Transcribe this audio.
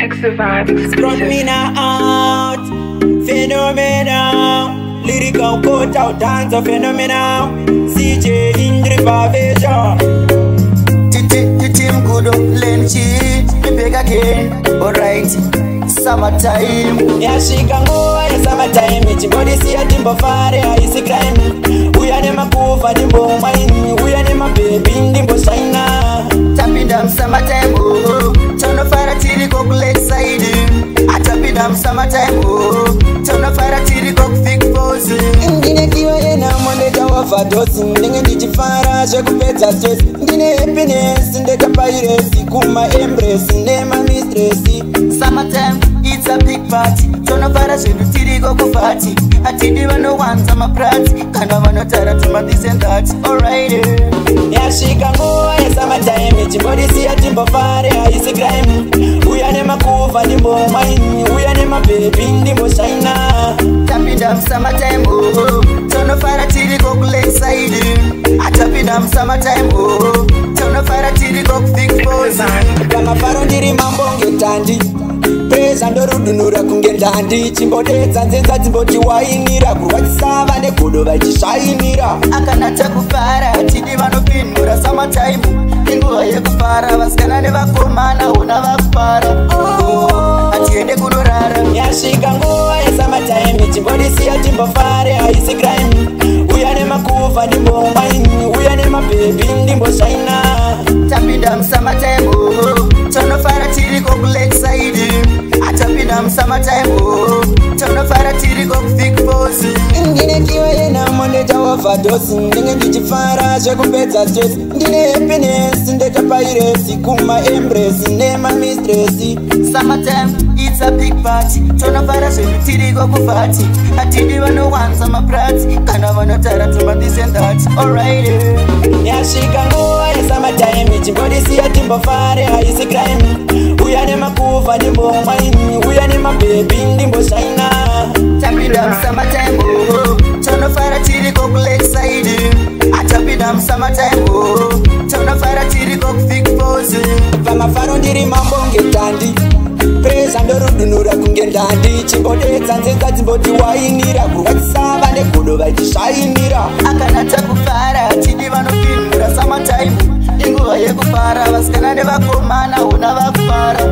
Extra vibe Run me exclusive. now out, phenomenal. Lyrical quote out, dance of phenomenal. CJ Indri Pavation. Team good up, Lenchi. We back again, alright. Summertime. Yeah, she can go in summertime. It's body see a timber fire, it's a crime. We are never cool for the bomb mine. We are never baby in the bush, tapping them summertime, oh. Turn the fire till the cook lakeside. I tapping them summertime, oh. Turn the fire till the cook thick pose. Ndine kiwa ena mwende jawa fadosi. Ndinge ndichifara shekupeta stress. Ndine happiness, ndeka piracy. Kuma embrace, ndema mistress. Summertime, it's a big party. Turn the fire shedu till the cook party. Atidi wano wanza maprati. Kana wano tara tuma this and that. Alright, yeah, she can go in summertime. It's body see a timber fire, it's a crime. We are never cool for the bomb mine. We are never baby in the bush, tapping them summertime, oh. Turn the fire till the cook lakeside. I tapping them summertime, oh. Turn the fire till the cook thick pose. Kama faro ndiri mambo ngetandi. Pesa ndorudunura kungendandi. Chimbodetsa nzenza dzimboti wainira. Kurwatisava negodo vachisvainira. Akanata kufara tidi vanopinura summertime. Inguva yekufara vasikana nevakomana una vakufara. Atiende kunorara. Yasvika nguva yesummertime. Chimbodisiya timbofare haisi crime. Uya nemakuva ndimbomaini. Uya nemabebi ndimboshaina. Tapinda summertime, oh. Tonofara tiri koku lakeside. Atapinda summertime, oh. Tonofara tiri koku thick pose. Ndine kiwa yena mwende jawa fadosi. Ndinge ndichifara shekupeta stress. Ndine happiness, ndeka piracy. Kuma embrace, ndema mistress. Summertime, it's a big party. Tonofara shedu tiri koku party. Atidi wano wanza maprati. Kana wano tara tuma this and that. Alright, yashika nguva yesummertime. Chimbodisiya timbofare haisi crime. Uya nemakuva ndimbomaini. Uya nemabebi ndimboshaina. Tapinda summertime, oh. Tonofara tiri koku lakeside. Atapinda summertime, oh. Tonofara tiri koku thick pose. Pamafaro ndiri mambo ngetandi. Presa ndorudunura kungendandi. Chimbodetsa nzenza dzimboti wainira. Kurwatisava negodo vachisvainira. Akanata kufara tidi vanopinura summertime. Inguva yekufara vasikana nevakomana una vakufara.